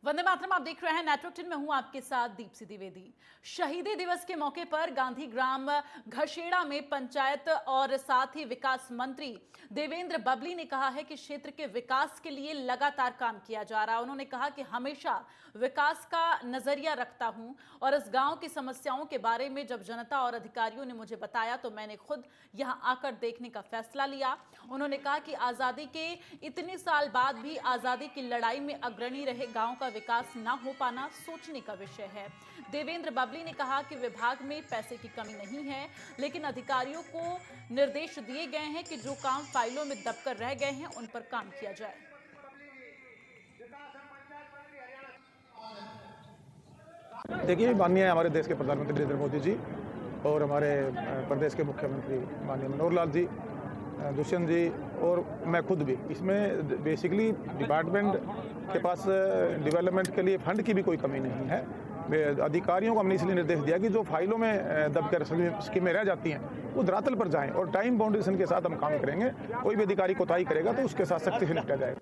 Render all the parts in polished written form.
वंदे मातरम, आप देख रहे हैं नेटवर्क 10 में हूं आपके साथ दीप्ति द्विवेदी। शहीदी दिवस के मौके पर गांधी ग्राम घरशेड़ा में पंचायत और साथ ही विकास मंत्री देवेंद्र बबली ने कहा है कि क्षेत्र के विकास के लिए लगातार काम किया जा रहा है। उन्होंने कहा कि हमेशा विकास का नजरिया रखता हूं और इस गांव की समस्याओं के बारे में जब जनता और अधिकारियों ने मुझे बताया तो मैंने खुद यहां आकर देखने का फैसला लिया। उन्होंने कहा कि आजादी के इतने साल बाद भी आजादी की लड़ाई में अग्रणी रहे गांव का विकास ना हो पाना सोचने का विषय है। देवेंद्र बबली ने कहा कि विभाग में पैसे की कमी नहीं है, लेकिन अधिकारियों को निर्देश दिए गए हैं कि जो काम फाइलों में दबकर रह गए हैं उन पर काम किया जाए। देखिए, माननीय हमारे देश के प्रधानमंत्री नरेंद्र मोदी जी और हमारे प्रदेश के मुख्यमंत्री माननीय मनोहर लाल जी, दुष्यंत जी और मैं खुद भी इसमें बेसिकली डिपार्टमेंट के पास डेवलपमेंट के लिए फंड की भी कोई कमी नहीं है। अधिकारियों को हमने इसलिए निर्देश दिया कि जो फाइलों में दबकर स्कीमें रह जाती हैं वो धरातल पर जाएं और टाइम बाउंडेशन के साथ हम काम करेंगे। कोई भी अधिकारी कोताही करेगा तो उसके साथ सख्ती से निपटा जाएगा।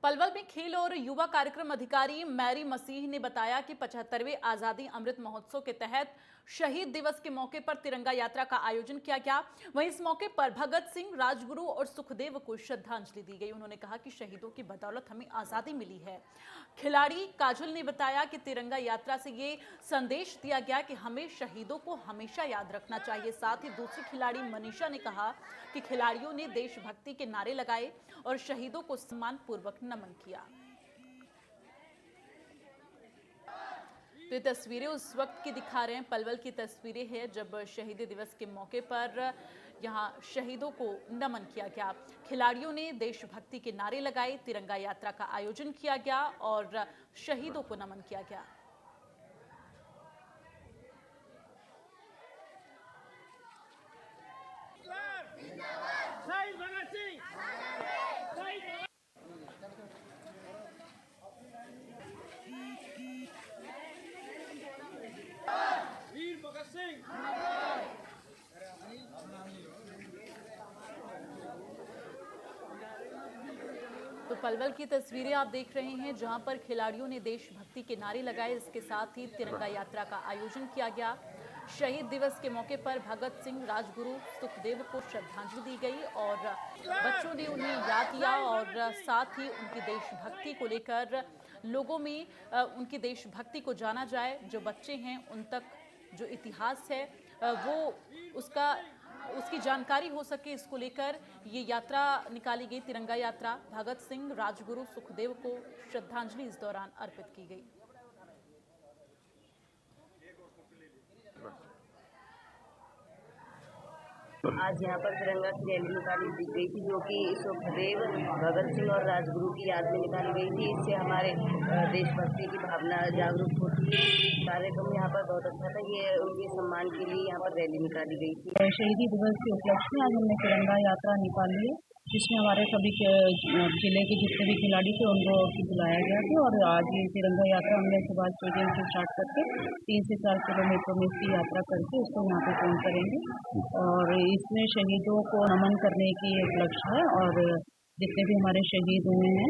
पलवल में खेल और युवा कार्यक्रम अधिकारी मैरी मसीह ने बताया कि 75वें आजादी अमृत महोत्सव के तहत शहीद दिवस के मौके पर तिरंगा यात्रा का आयोजन किया गया। वहीं इस मौके पर भगत सिंह, राजगुरु और सुखदेव को श्रद्धांजलि दी गई। उन्होंने कहा कि शहीदों की बदौलत हमें आजादी मिली है। खिलाड़ी काजल ने बताया कि तिरंगा यात्रा से ये संदेश दिया गया कि हमें शहीदों को हमेशा याद रखना चाहिए। साथ ही दूसरी खिलाड़ी मनीषा ने कहा कि खिलाड़ियों ने देशभक्ति के नारे लगाए और शहीदों को सम्मान पूर्वक नमन किया। तो ये तस्वीरें उस वक्त की दिखा रहे हैं, पलवल की तस्वीरें हैं जब शहीदी दिवस के मौके पर यहां शहीदों को नमन किया गया। खिलाड़ियों ने देशभक्ति के नारे लगाए, तिरंगा यात्रा का आयोजन किया गया और शहीदों को नमन किया गया। वीर भगत सिंह। तो पलवल की तस्वीरें आप देख रहे हैं जहां पर खिलाड़ियों ने देशभक्ति के नारे लगाए। इसके साथ ही तिरंगा यात्रा का आयोजन किया गया। शहीद दिवस के मौके पर भगत सिंह, राजगुरु, सुखदेव को श्रद्धांजलि दी गई और बच्चों ने उन्हें याद किया और साथ ही उनकी देशभक्ति को लेकर लोगों में उनकी देशभक्ति को जाना जाए। जो बच्चे हैं उन तक जो इतिहास है वो उसकी जानकारी हो सके, इसको लेकर ये यात्रा निकाली गई। तिरंगा यात्रा भगत सिंह, राजगुरु, सुखदेव को श्रद्धांजलि इस दौरान अर्पित की गई। आज यहाँ पर तिरंगा की रैली निकाली गई थी, जो कि सुखदेव, भगत सिंह और राजगुरु की याद में निकाली गई थी। इससे हमारे देशभक्ति की भावना जागरूक होती है। कार्यक्रम यहाँ पर बहुत अच्छा था। ये उनके सम्मान के लिए यहाँ पर रैली निकाली गई थी। शहीदी दिवस के उपलक्ष्य में आज हमने तिरंगा यात्रा निकाली है, जिसमें हमारे सभी जिले के जितने भी खिलाड़ी थे उनको बुलाया गया था। और आज ये तिरंगा यात्रा हमने सुभाष स्टेडियम से स्टार्ट करके 3 से 4 किलोमीटर में इसकी यात्रा करके उसको यहाँ पे पूर्ण करेंगे। और इसमें शहीदों को नमन करने की एक लक्ष्य है और जितने भी हमारे शहीद हुए हैं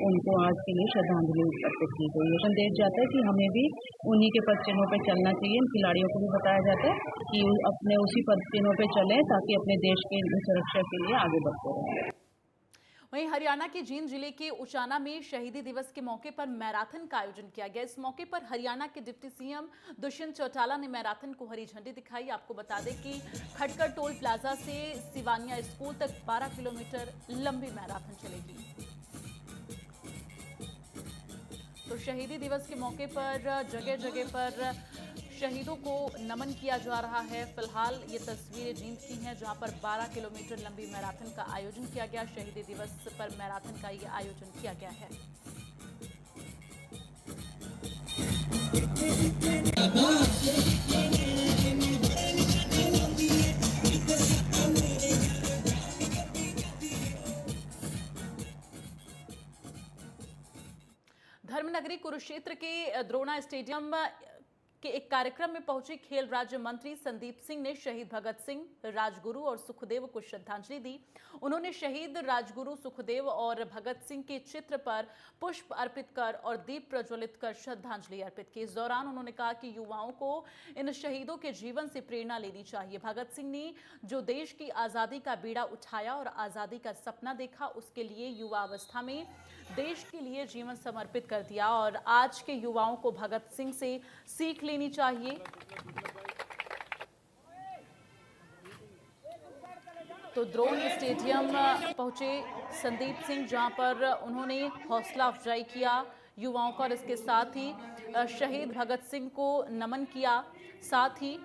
उनको आज के लिए श्रद्धांजलि अर्पित की गई है। संदेश जाता है कि हमें भी उन्हीं के पद चिन्हों पर चलना चाहिए। इन खिलाड़ियों को भी बताया जाता है कि अपने उसी पद चिन्हों पर चलें ताकि अपने देश की सुरक्षा के लिए आगे बढ़ते रहें। वहीं हरियाणा के जींद जिले के उचाना में शहीदी दिवस के मौके पर मैराथन का आयोजन किया गया। इस मौके पर हरियाणा के डिप्टी सीएम दुष्यंत चौटाला ने मैराथन को हरी झंडी दिखाई। आपको बता दें कि खटकर टोल प्लाजा से सिवानिया स्कूल तक 12 किलोमीटर लंबी मैराथन चलेगी। तो शहीदी दिवस के मौके पर जगह जगह पर शहीदों को नमन किया जा रहा है। फिलहाल ये तस्वीरें जींद की हैं जहां पर 12 किलोमीटर लंबी मैराथन का आयोजन किया गया। शहीदी दिवस पर मैराथन का ये आयोजन किया गया है। धर्मनगरी कुरुक्षेत्र के द्रोणा स्टेडियम के एक कार्यक्रम में पहुंचे खेल राज्य मंत्री संदीप सिंह ने शहीद भगत सिंह, राजगुरु और सुखदेव को श्रद्धांजलि दी। उन्होंने शहीद राजगुरु, सुखदेव और भगत सिंह के चित्र पर पुष्प अर्पित कर और दीप प्रज्वलित कर श्रद्धांजलि अर्पित की। इस दौरान उन्होंने कहा कि युवाओं को इन शहीदों के जीवन से प्रेरणा लेनी चाहिए। भगत सिंह ने जो देश की आजादी का बीड़ा उठाया और आजादी का सपना देखा, उसके लिए युवा अवस्था में देश के लिए जीवन समर्पित कर दिया और आज के युवाओं को भगत सिंह से सीख लेनी चाहिए। तो द्रोण स्टेडियम पहुंचे संदीप सिंह, जहां पर उन्होंने हौसला अफजाई किया युवाओं का और इसके साथ ही शहीद भगत सिंह को नमन किया। साथ ही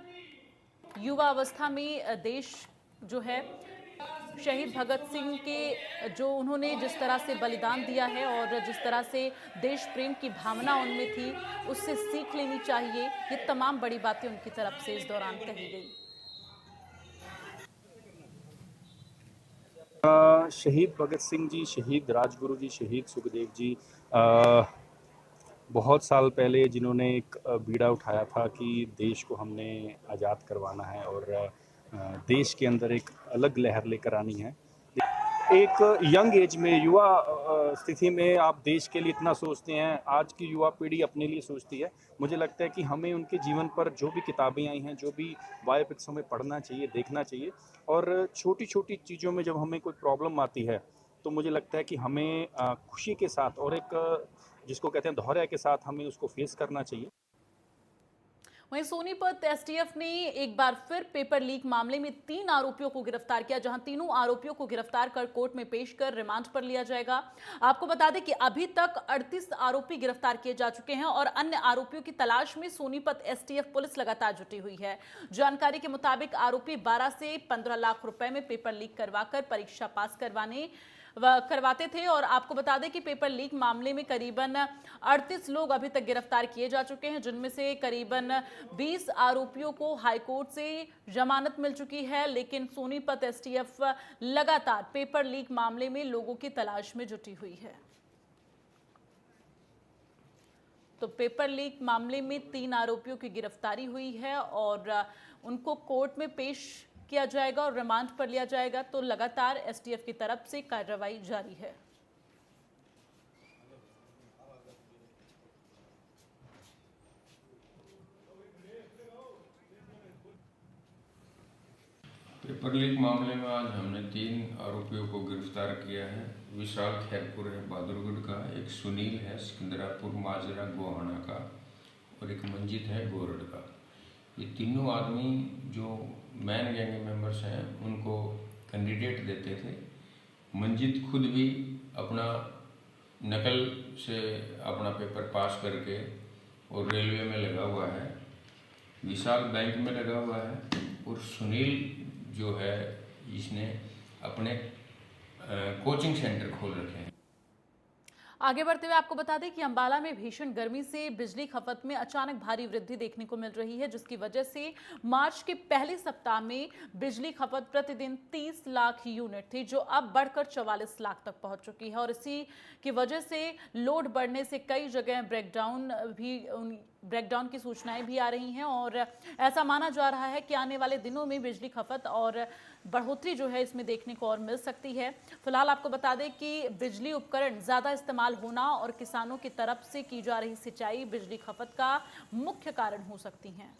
युवा अवस्था में देश जो है शहीद भगत सिंह के जो उन्होंने जिस तरह से बलिदान दिया है और जिस तरह से देश प्रेम की भावना उनमें थी, उससे सीख लेनी चाहिए। ये तमाम बड़ी बातें उनकी तरफ से इस दौरान कही गई। शहीद भगत सिंह जी, शहीद राजगुरु जी, शहीद सुखदेव जी बहुत साल पहले जिन्होंने एक बीड़ा उठाया था कि देश को हमने आज़ाद करवाना है और देश के अंदर एक अलग लहर लेकर आनी है। एक यंग एज में, युवा स्थिति में आप देश के लिए इतना सोचते हैं। आज की युवा पीढ़ी अपने लिए सोचती है। मुझे लगता है कि हमें उनके जीवन पर जो भी किताबें आई हैं, जो भी बायोपिक्स हमें पढ़ना चाहिए, देखना चाहिए। और छोटी छोटी चीज़ों में जब हमें कोई प्रॉब्लम आती है तो मुझे लगता है कि हमें खुशी के साथ और एक जिसको कहते हैं धैर्य के साथ हमें उसको फेस करना चाहिए। वहीं सोनीपत एसटीएफ ने एक बार फिर पेपर लीक मामले में 3 आरोपियों को गिरफ्तार किया, जहां तीनों आरोपियों को गिरफ्तार कर कोर्ट में पेश कर रिमांड पर लिया जाएगा। आपको बता दें कि अभी तक 38 आरोपी गिरफ्तार किए जा चुके हैं और अन्य आरोपियों की तलाश में सोनीपत एसटीएफ पुलिस लगातार जुटी हुई है। जानकारी के मुताबिक आरोपी 12 से 15 लाख रुपए में पेपर लीक करवाकर परीक्षा पास करवाते थे। और आपको बता दें कि पेपर लीक मामले में करीबन 38 लोग अभी तक गिरफ्तार किए जा चुके हैं, जिनमें से करीबन 20 आरोपियों को हाईकोर्ट से जमानत मिल चुकी है। लेकिन सोनीपत एसटीएफ लगातार पेपर लीक मामले में लोगों की तलाश में जुटी हुई है। तो पेपर लीक मामले में 3 आरोपियों की गिरफ्तारी हुई है और उनको कोर्ट में पेश किया जाएगा और रिमांड पर लिया जाएगा। तो लगातार एसटीएफ की तरफ से कार्रवाई जारी है। पेपर लीक मामले में आज हमने 3 आरोपियों को गिरफ्तार किया है। विशाल खैरपुर है बहादुरगढ़ का, एक सुनील है सिकंदरापुर माजरा गोहाना का और एक मंजित है गोरड का। ये तीनों आदमी जो मैन गैंग मेंबर्स हैं उनको कैंडिडेट देते थे। मंजित खुद भी अपना नकल से अपना पेपर पास करके और रेलवे में लगा हुआ है, विशाल बैंक में लगा हुआ है और सुनील जो है इसने अपने कोचिंग सेंटर खोल रखे हैं। आगे बढ़ते हुए आपको बता दें कि अंबाला में भीषण गर्मी से बिजली खपत में अचानक भारी वृद्धि देखने को मिल रही है, जिसकी वजह से मार्च के पहले सप्ताह में बिजली खपत प्रतिदिन 30 लाख यूनिट थी, जो अब बढ़कर 44 लाख तक पहुंच चुकी है। और इसी की वजह से लोड बढ़ने से कई जगह ब्रेकडाउन की सूचनाएं भी आ रही हैं और ऐसा माना जा रहा है कि आने वाले दिनों में बिजली खपत और बढ़ोतरी जो है इसमें देखने को और मिल सकती है। फिलहाल आपको बता दें कि बिजली उपकरण ज़्यादा इस्तेमाल होना और किसानों की तरफ से की जा रही सिंचाई बिजली खपत का मुख्य कारण हो सकती हैं।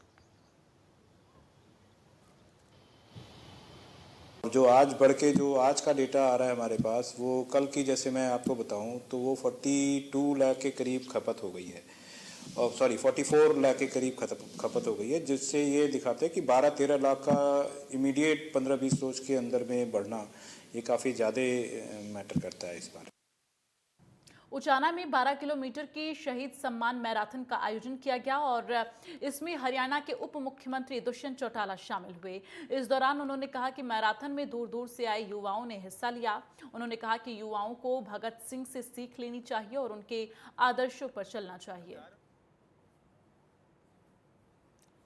जो आज बढ़ के जो आज का डेटा आ रहा है हमारे पास, वो कल की जैसे मैं आपको बताऊं तो वो 42 लाख के करीब खपत हो गई है, और 44 लाख के करीब खपत हो गई है, जिससे ये दिखाते हैं कि 12-13 लाख का इमीडिएट 15-20 रोज के अंदर में बढ़ना ये काफ़ी ज़्यादा मैटर करता है इस बार। उचाना में 12 किलोमीटर की शहीद सम्मान मैराथन का आयोजन किया गया और इसमें हरियाणा के उप मुख्यमंत्री दुष्यंत चौटाला शामिल हुए। इस दौरान उन्होंने कहा कि मैराथन में दूर दूर से आए युवाओं ने हिस्सा लिया। उन्होंने कहा कि युवाओं को भगत सिंह से सीख लेनी चाहिए और उनके आदर्शों पर चलना चाहिए।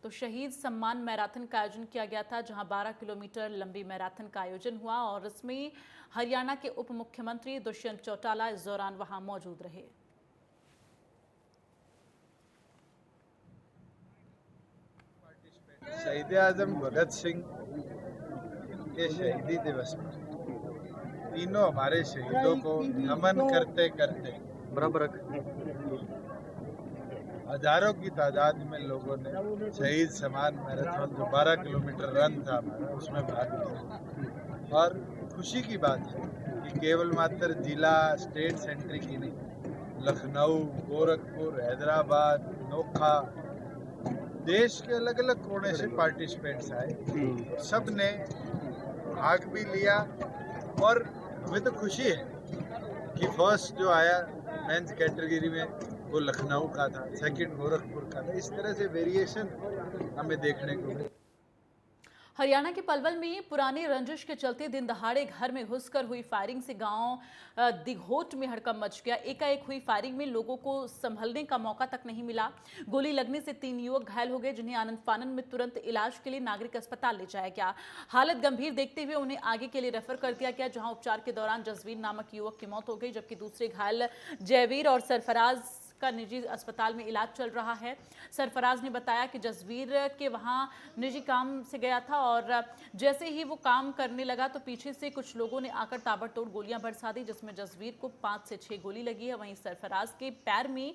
तो शहीद सम्मान मैराथन का आयोजन किया गया था, जहां 12 किलोमीटर लंबी मैराथन का आयोजन हुआ और इसमें हरियाणा के उप मुख्यमंत्री दुष्यंत चौटाला इस दौरान वहां मौजूद रहे। शहीद आजम भगत सिंह के शहीदी दिवस पर तीनों हमारे शहीदों को नमन करते करते बराबर हजारों की तादाद में लोगों ने शहीद सम्मान मैराथन जो 12 किलोमीटर रन था हमारा उसमें भाग लिया। और खुशी की बात है कि केवल मात्र जिला स्टेट सेंटर की नहीं, लखनऊ, गोरखपुर, हैदराबाद, नोखा, देश के अलग अलग कोने से पार्टिसिपेंट्स आए, सब ने भाग भी लिया। और हमें तो खुशी है कि फर्स्ट जो आया मेंस कैटेगरी में वो लखनऊ का था, सेकंड गोरखपुर का था। इस तरह से वेरिएशन हमें देखने को मिला। हरियाणा के पलवल में पुरानी रंजिश के चलते दिन दहाड़े घर में घुसकर हुई फायरिंग से गांव दिघोट में हड़कंप मच गया। एकाएक हुई फायरिंग में लोगों को संभलने का मौका तक नहीं मिला। गोली लगने से 3 युवक घायल हो गए, जिन्हें आनंद फानन में तुरंत इलाज के लिए नागरिक अस्पताल ले जाया गया। हालत गंभीर देखते हुए उन्हें आगे के लिए रेफर कर दिया गया, जहां उपचार के दौरान जसवीर नामक युवक की मौत हो गई, जबकि दूसरे घायल जयवीर और सरफराज का निजी अस्पताल में इलाज चल रहा है। सरफराज ने बताया कि जसवीर के वहां निजी काम से गया था और जैसे ही वो काम करने लगा तो पीछे से कुछ लोगों ने आकर ताबड़तोड़ गोलियां बरसा दी, जिसमें जसवीर को 5 से 6 गोली लगी है। वहीं सरफराज के पैर में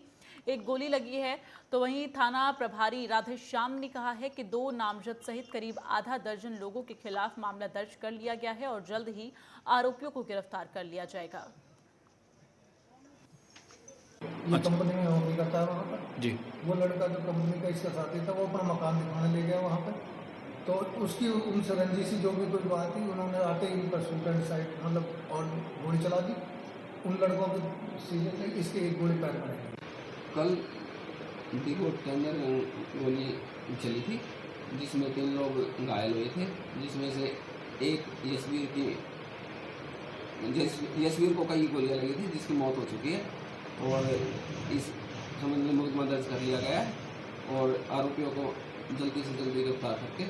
1 गोली लगी है। तो वहीं थाना प्रभारी राधेश्याम ने कहा है कि 2 नामजद सहित करीब आधा दर्जन लोगों के खिलाफ मामला दर्ज कर लिया गया है और जल्द ही आरोपियों को गिरफ्तार कर लिया जाएगा। ये कंपनी में नौकरी करता है वहाँ पर जी। वो लड़का जो कंपनी का इसका साथी था वो अपना मकान दिखाने ले गया वहाँ पर, तो उसकी उनसे रंजिशी जो भी कोई बात थी, उन्होंने आते ही उन पर शूट एंड साइड मतलब और गोली चला दी। उन लड़कों के सीधे थे, इसके 1 गोली पैर में लगी। कल दिघोट के अंदर गोली चली थी, जिसमें 3 लोग घायल हुए थे, जिसमें से एक यशवीर को कई गोलियां लगी थी, जिसकी मौत हो चुकी है और इस संबंध में मुकदमा दर्ज कर लिया गया है और आरोपियों को जल्दी से जल्दी गिरफ्तार करके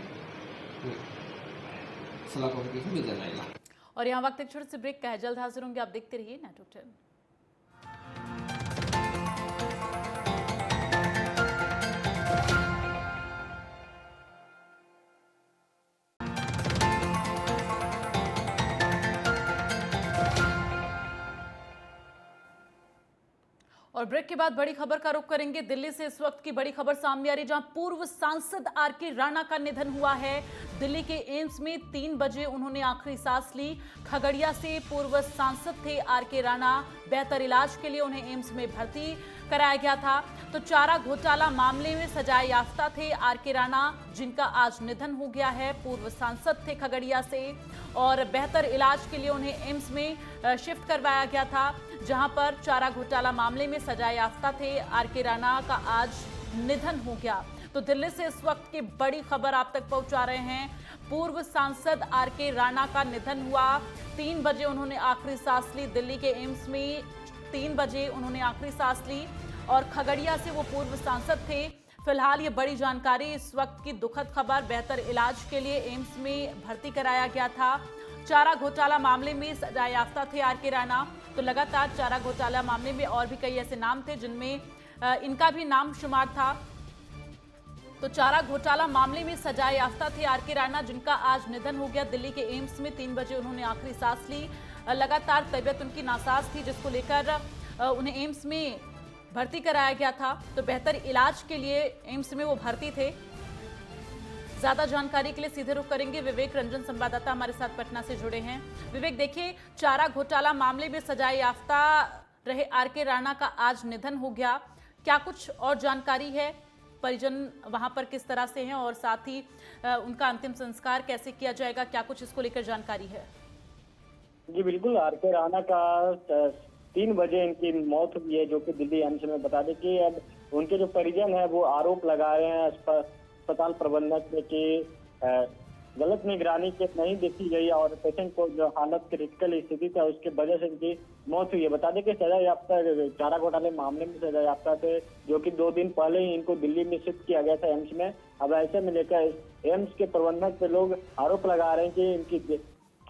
सलाखों के केस में भेजा जाएगा। और यहाँ वक्त एक छोटे से ब्रेक का है, जल्द हाजिर होंगे, आप देखते रहिए नेटवर्क 10। और ब्रेक के बाद बड़ी खबर का रुख करेंगे। दिल्ली से इस वक्त की बड़ी खबर सामने आ रही, जहां पूर्व सांसद आरके राणा का निधन हुआ है। दिल्ली के एम्स में 3 बजे उन्होंने आखिरी सांस ली। खगड़िया से पूर्व सांसद थे आरके राणा। बेहतर इलाज के लिए उन्हें एम्स में भर्ती कराया गया था। तो चारा घोटाला मामले में सजाए याफ्ता थे आरके राणा, जिनका आज निधन हो गया है। पूर्व सांसद थे खगड़िया से और बेहतर इलाज के लिए उन्हें एम्स में शिफ्ट करवाया गया था, जहां पर चारा घोटाला मामले में सजाए याफ्ता थे आरके राणा का आज निधन हो गया। तो दिल्ली से इस वक्त की बड़ी खबर आप तक पहुंचा रहे हैं। पूर्व सांसद आरके राणा का निधन हुआ। 3 बजे उन्होंने आखिरी सांस ली। दिल्ली के एम्स में 3 बजे उन्होंने आखिरी सांस ली और खगड़िया से वो पूर्व सांसद थे। फिलहाल ये बड़ी जानकारी, इस वक्त की दुखद खबर। बेहतर इलाज के लिए एम्स में भर्ती कराया गया था। चारा घोटाला मामले में सजा याफ्ता थे आरके राणा। तो लगातार चारा घोटाला मामले में और भी कई ऐसे नाम थे जिनमें इनका भी नाम शुमार था। तो चारा घोटाला मामले में सजा याफ्ता थे आरके राणा, जिनका आज निधन हो गया। दिल्ली के एम्स में 3 बजे उन्होंने आखिरी सांस ली। लगातार तबीयत उनकी नासाज थी, जिसको लेकर उन्हें एम्स में भर्ती कराया गया था। तो बेहतर इलाज के लिए एम्स में वो भर्ती थे। ज्यादा जानकारी के लिए सीधे रुख करेंगे। विवेक रंजन संवाददाता हमारे साथ पटना से जुड़े हैं। विवेक, देखिए, चारा घोटाला मामले में सजाए याफ्ता रहे आरके राणा का आज निधन हो गया। क्या कुछ और जानकारी है? परिजन वहां पर किस तरह से हैं और साथ ही उनका अंतिम संस्कार कैसे किया जाएगा? क्या कुछ इसको लेकर जानकारी है? जी बिल्कुल, आरके राणा का 3 बजे इनकी मौत हुई है, जो कि दिल्ली एम्स में। बता दें कि अब उनके जो परिजन है वो आरोप लगा रहे हैं अस्पताल प्रबंधक में कि गलत निगरानी के नहीं देखी गई और पेशेंट को जो हालत क्रिटिकल स्थिति था उसके वजह से इनकी मौत हुई है। बता दें कि सजा याफ्ता चारा घोटाले मामले में सजा याफ्ता थे, जो कि 2 दिन पहले ही इनको दिल्ली में शिफ्ट किया गया था एम्स में। अब ऐसे में लेकर एम्स के प्रबंधक पे लोग आरोप लगा रहे हैं कि इनकी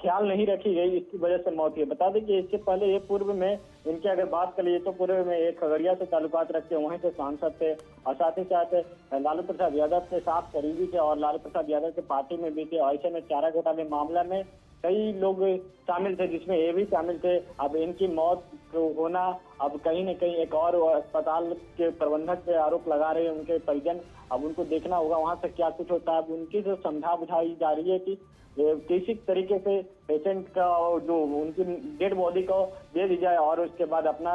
ख्याल नहीं रखी गई, इसकी वजह से मौत हुई। बता दें कि इससे पहले ये पूर्व में इनकी अगर बात कर लीजिए तो पूर्व में एक खगड़िया से ताल्लुकात रखते वहीं से सांसद थे और साथ ही साथ लालू प्रसाद यादव से साफ करीबी थे और लालू प्रसाद यादव के पार्टी में भी थे। और ऐसे में चारा घोटाले मामला में कई लोग शामिल थे, जिसमें ये भी शामिल थे। अब इनकी मौत होना, अब कहीं न कहीं एक और अस्पताल के प्रबंधक पे आरोप लगा रहे हैं उनके परिजन। अब उनको देखना होगा वहां से क्या कुछ होता है। अब उनकी जो समझा बुझाई जा रही है कि किसी तरीके से पेशेंट का जो उनकी डेड बॉडी को दे दी जाए और उसके बाद अपना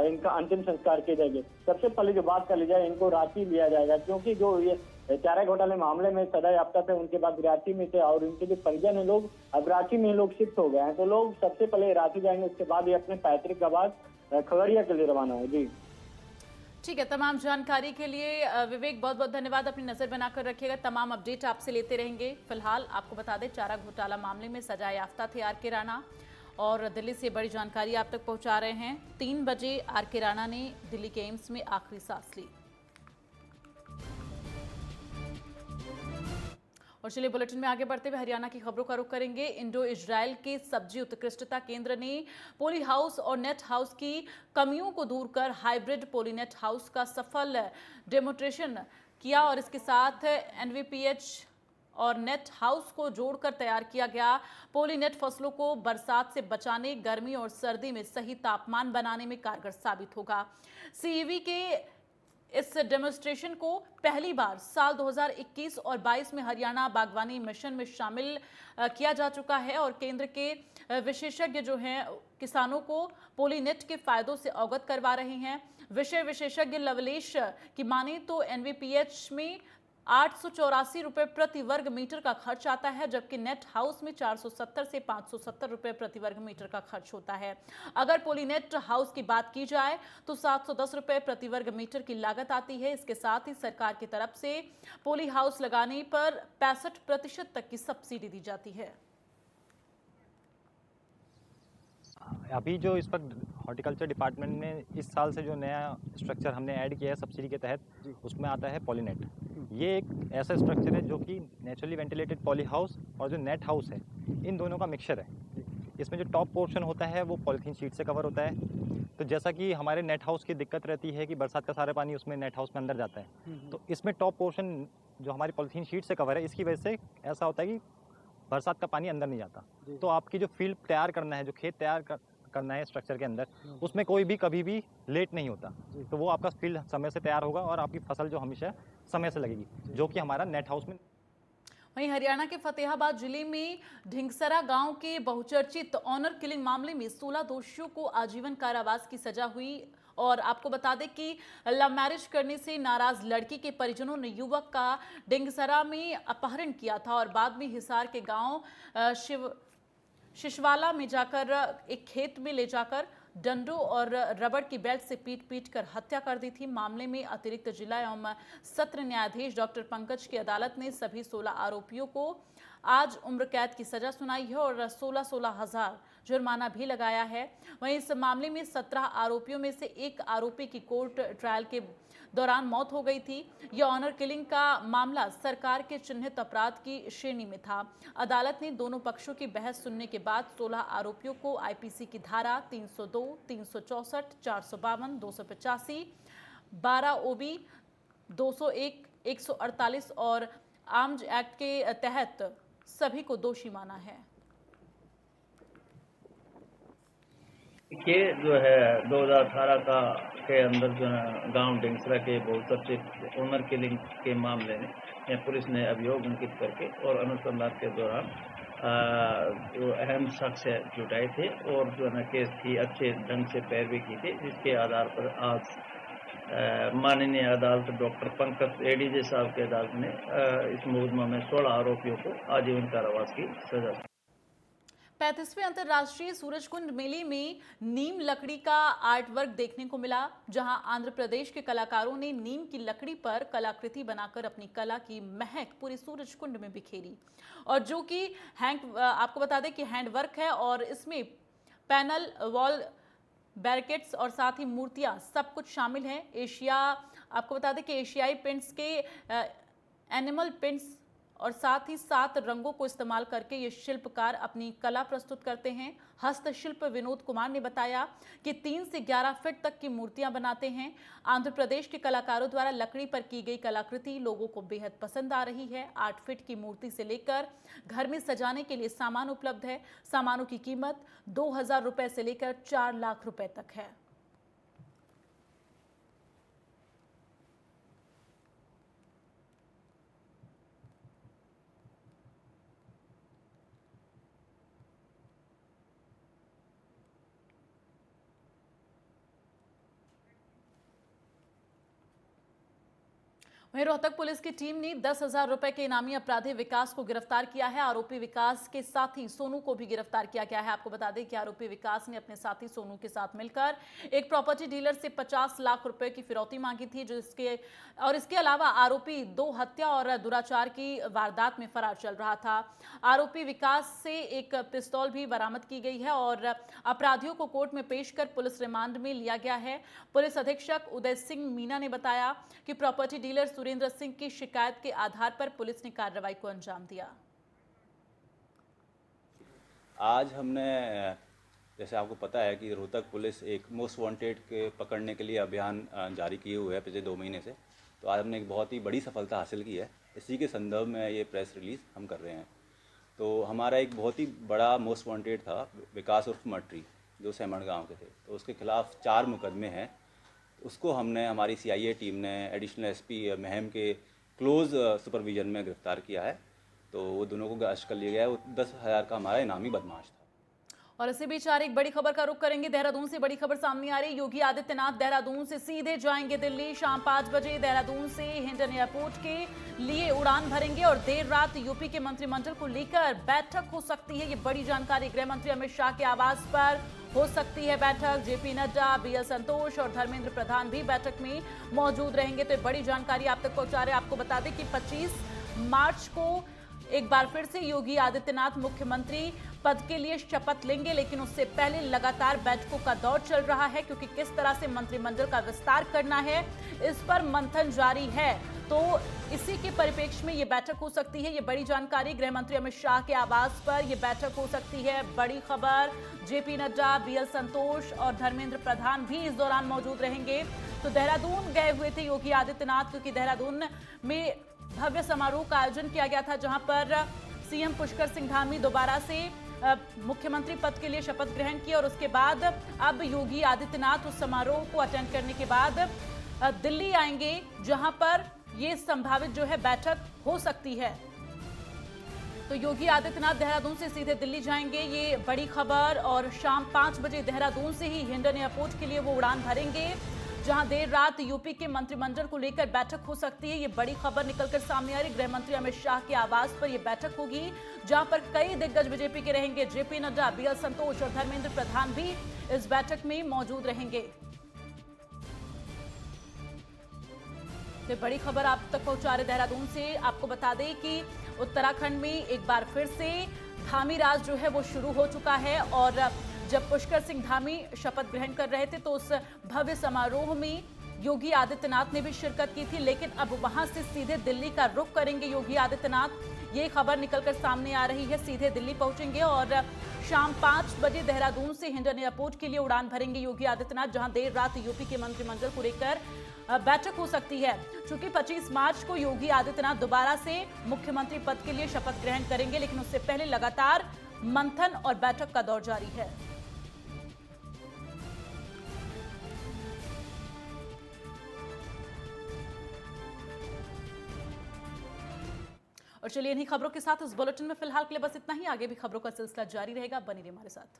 इनका अंतिम संस्कार किया जाएगा। सबसे पहले जो बात कर ली जाए, इनको रांची लिया जाएगा, क्योंकि जो ये चारा घोटाले मामले में सजा याफ्ता थे उनके बाद रांची में थे और उनके जो परिजन है लोग अब रांची में लोग शिफ्ट हो गए हैं। तो लोग सबसे पहले रांची जाएंगे, उसके बाद ये अपने पैतृक आवास खगड़िया के लिए रवाना हो। जी ठीक है, तमाम जानकारी के लिए विवेक बहुत बहुत धन्यवाद। अपनी नजर बनाकर रखिएगा, तमाम अपडेट आपसे लेते रहेंगे। फिलहाल आपको बता दें, चारा घोटाला मामले में सजा याफ्ता थे आर के राणा और दिल्ली से बड़ी जानकारी आप तक पहुंचा रहे हैं। 3 बजे आर के राणा ने दिल्ली के एम्स में आखिरी सांस ली। और चलिए बुलेटिन में आगे बढ़ते हुए हरियाणा की खबरों का रुख करेंगे। इंडो इजराइल के सब्जी उत्कृष्टता केंद्र ने पोली हाउस और नेट हाउस की कमियों को दूर कर हाइब्रिड पोलीनेट हाउस का सफल डेमोन्स्ट्रेशन किया और इसके साथ एनवीपीएच और नेट हाउस को जोड़कर तैयार किया गया पोलीनेट फसलों को बरसात से बचाने, गर्मी और सर्दी में सही तापमान बनाने में कारगर साबित होगा। सीईवी के इस डेमोन्स्ट्रेशन को पहली बार साल 2021 और 22 में हरियाणा बागवानी मिशन में शामिल किया जा चुका है और केंद्र के विशेषज्ञ जो हैं किसानों को पोलीनेट के फायदों से अवगत करवा रहे हैं। विषय विशेषज्ञ लवलेश की माने तो एनवीपीएच में 884 रुपए प्रति वर्ग मीटर का खर्च आता है, जबकि नेट हाउस में 470 से 570 रुपए प्रति वर्ग मीटर का खर्च होता है। अगर पोलीनेट हाउस की बात की जाए तो 710 रुपए प्रति वर्ग मीटर की लागत आती है। इसके साथ ही सरकार की तरफ से पोली हाउस लगाने पर 65% तक की सब्सिडी दी जाती है। अभी जो इस वक्त हॉर्टिकल्चर डिपार्टमेंट ने इस साल से जो नया स्ट्रक्चर हमने ऐड किया है सब्सिडी के तहत, उसमें आता है पॉलीनेट। ये एक ऐसा स्ट्रक्चर है जो कि नेचुरली वेंटिलेटेड पॉली हाउस और जो नेट हाउस है, इन दोनों का मिक्सचर है। इसमें जो टॉप पोर्शन होता है वो पॉलीथीन शीट से कवर होता है। तो जैसा कि हमारे नेट हाउस की दिक्कत रहती है कि बरसात का सारा पानी उसमें नेट हाउस में अंदर जाता है, तो इसमें टॉप पोर्शन जो हमारी पॉलीथीन शीट से कवर है, इसकी वजह से ऐसा होता है कि बरसात का पानी अंदर नहीं जाता। तो आपकी जो फील्ड तैयार करना है, जो खेत तैयार करना है स्ट्रक्चर के अंदर, उसमें कोई भी कभी भी लेट नहीं होता। तो वो आपका फील्ड समय से तैयार होगा और आपकी फसल जो हमेशा समय से लगेगी, जो कि हमारा नेट हाउस में। वहीं हरियाणा के फतेहाबाद जिले में ढिंगसरा गांव के बहुचर्चित ऑनर किलिंग मामले में 16 दोषियों को आजीवन कारावास की सजा हुई। और आपको बता दें कि लव मैरिज करने से नाराज लड़की के परिजनों ने युवक का ढिंगसरा में अपहरण किया था और बाद में हिसार के गांव शिशवाला में जाकर एक खेत में ले जाकर डंडों और रबड़ की बेल्ट से पीट कर हत्या कर दी थी। मामले में अतिरिक्त जिला एवं सत्र न्यायाधीश डॉक्टर पंकज की अदालत ने सभी 16 आरोपियों को आज उम्र कैद की सजा सुनाई है और 16 हज़ार जुर्माना भी लगाया है। वहीं इस मामले में 17 आरोपियों में से एक आरोपी की कोर्ट ट्रायल के दौरान मौत हो गई थी। यह ऑनर किलिंग का मामला सरकार के चिन्हित अपराध की श्रेणी में था। अदालत ने दोनों पक्षों की बहस सुनने के बाद 16 आरोपियों को आईपीसी की धारा 302, 364, 452, 285, 12 ओबी, 201, 148 और आर्म्स एक्ट के तहत सभी को दोषी माना है। ये जो है 2018 के अंदर जो है गांव ढिंगसरा के बहुचर्चित ऑनर किलिंग के मामले में पुलिस ने अभियोग अंकित करके और अनुसंधान के दौरान जो अहम शख्स जुटाए थे और जो है केस की अच्छे ढंग से पैरवी की थी, जिसके आधार पर आज माननीय अदालत डॉक्टर पंकज एडीजे साहब की अदालत ने इस मुकदमा में 16 आरोपियों को आजीवन कारावास की सजा। 35वें अंतर्राष्ट्रीय सूरजकुंड मेले में नीम लकड़ी का आर्ट वर्क देखने को मिला, जहां आंध्र प्रदेश के कलाकारों ने नीम की लकड़ी पर कलाकृति बनाकर अपनी कला की महक पूरे सूरजकुंड में बिखेरी। और जो कि आपको बता दें कि हैंड वर्क है और इसमें पैनल, वॉल बैरिकेड्स और साथ ही मूर्तियां सब कुछ शामिल हैं। आपको बता दें कि एशियाई पेंट्स के एनिमल पेंट्स और साथ ही 7 रंगों को इस्तेमाल करके ये शिल्पकार अपनी कला प्रस्तुत करते हैं। हस्तशिल्प विनोद कुमार ने बताया कि 3 से 11 फीट तक की मूर्तियां बनाते हैं। आंध्र प्रदेश के कलाकारों द्वारा लकड़ी पर की गई कलाकृति लोगों को बेहद पसंद आ रही है। 8 फीट की मूर्ति से लेकर घर में सजाने के लिए सामान उपलब्ध है। सामानों की कीमत 2000 रुपए से लेकर 4 लाख रुपए तक है। वहीं रोहतक पुलिस की टीम ने 10,000 रुपए के इनामी अपराधी विकास को गिरफ्तार किया है। आरोपी विकास के साथी सोनू को भी गिरफ्तार किया गया है। आपको बता दें कि आरोपी विकास ने अपने साथी सोनू के साथ मिलकर एक प्रॉपर्टी डीलर से 50 लाख रुपए की फिरौती मांगी थी, इसके अलावा आरोपी 2 हत्या और दुराचार की वारदात में फरार चल रहा था। आरोपी विकास से एक पिस्तौल भी बरामद की गई है और अपराधियों को कोर्ट में पेश कर पुलिस रिमांड में लिया गया है। पुलिस अधीक्षक उदय सिंह मीना ने बताया कि प्रॉपर्टी डीलर सुरेंद्र सिंह की शिकायत के आधार पर पुलिस ने कार्रवाई को अंजाम दिया। आज हमने, जैसे आपको पता है कि रोहतक पुलिस एक मोस्ट वांटेड के पकड़ने के लिए अभियान जारी किए हुए है पिछले 2 महीने से। तो आज हमने एक बहुत ही बड़ी सफलता हासिल की है। इसी के संदर्भ में ये प्रेस रिलीज़ हम कर रहे हैं। तो हमारा एक बहुत ही बड़ा मोस्ट वांटेड था विकास उर्फ मटरी, जो सेमण गाँव के थे। तो उसके खिलाफ 4 मुकदमे हैं। उसको हमने, हमारी CIA टीम ने एडिशनल SP महम के क्लोज सुपरविजन में गिरफ्तार किया है। तो वो दोनों को अरेस्ट कर लिया गया है। वो 10,000 का हमारा इनामी बदमाश था। और इसी बीच एक बड़ी खबर का रुख करेंगे। देहरादून से बड़ी खबर सामने आ रही। योगी आदित्यनाथ देहरादून से सीधे जाएंगे दिल्ली। शाम 5 बजे देहरादून से हिंडन एयरपोर्ट के लिए उड़ान भरेंगे और देर रात यूपी के मंत्रिमंडल को लेकर बैठक हो सकती है। ये बड़ी जानकारी गृह मंत्री अमित शाह के आवास पर हो सकती है बैठक। JP नड्डा, BL संतोष और धर्मेंद्र प्रधान भी बैठक में मौजूद रहेंगे। तो बड़ी जानकारी आप तक पहुंचा रहे हैं। आपको बता दें कि 25 मार्च को एक बार फिर से योगी आदित्यनाथ मुख्यमंत्री पद के लिए शपथ लेंगे, लेकिन उससे पहले लगातार बैठकों का दौर चल रहा है, क्योंकि किस तरह से मंत्रिमंडल का विस्तार करना है इस पर मंथन जारी है। तो इसी के परिप्रेक्ष्य में ये बैठक हो सकती है। ये बड़ी जानकारी गृह मंत्री अमित शाह के आवास पर ये बैठक हो सकती है। बड़ी खबर, JP नड्डा, BL संतोष और धर्मेंद्र प्रधान भी इस दौरान मौजूद रहेंगे। तो देहरादून गए हुए थे योगी आदित्यनाथ, क्योंकि देहरादून में भव्य समारोह का आयोजन किया गया था, जहां पर CM पुष्कर सिंह धामी दोबारा से मुख्यमंत्री पद के लिए शपथ ग्रहण किया। और उसके बाद अब योगी आदित्यनाथ उस समारोह को अटेंड करने के बाद दिल्ली आएंगे, जहां पर ये संभावित जो है बैठक हो सकती है। तो योगी आदित्यनाथ देहरादून से सीधे दिल्ली जाएंगे, ये बड़ी खबर। और शाम 5 बजे देहरादून से ही हिंडन एयरपोर्ट के लिए वो उड़ान भरेंगे, जहां देर रात यूपी के मंत्रिमंडल को लेकर बैठक हो सकती है। ये बड़ी खबर निकलकर सामने आ रही। गृह मंत्री अमित शाह के आवास पर यह बैठक होगी, जहां पर कई दिग्गज बीजेपी के रहेंगे। JP नड्डा, BL संतोष और धर्मेंद्र प्रधान भी इस बैठक में मौजूद रहेंगे। तो बड़ी खबर आप तक पहुंचा रहे देहरादून से। आपको बता दें कि उत्तराखंड में एक बार फिर से धामी राज जो है वो शुरू हो चुका है। और जब पुष्कर सिंह धामी शपथ ग्रहण कर रहे थे तो उस भव्य समारोह में योगी आदित्यनाथ ने भी शिरकत की थी, लेकिन अब वहां से सीधे दिल्ली का रुख करेंगे योगी आदित्यनाथ। ये खबर निकलकर सामने आ रही है। सीधे दिल्ली पहुंचेंगे और शाम 5 बजे देहरादून से हिंडन एयरपोर्ट के लिए उड़ान भरेंगे योगी आदित्यनाथ, जहां देर रात यूपी के मंत्रिमंडल को लेकर बैठक हो सकती है। चूंकि 25 मार्च को योगी आदित्यनाथ दोबारा से मुख्यमंत्री पद के लिए शपथ ग्रहण करेंगे, लेकिन उससे पहले लगातार मंथन और बैठक का दौर जारी है। और चलिए इन्हीं खबरों के साथ इस बुलेटिन में फिलहाल के लिए बस इतना ही। आगे भी खबरों का सिलसिला जारी रहेगा, बनी रहिए हमारे साथ।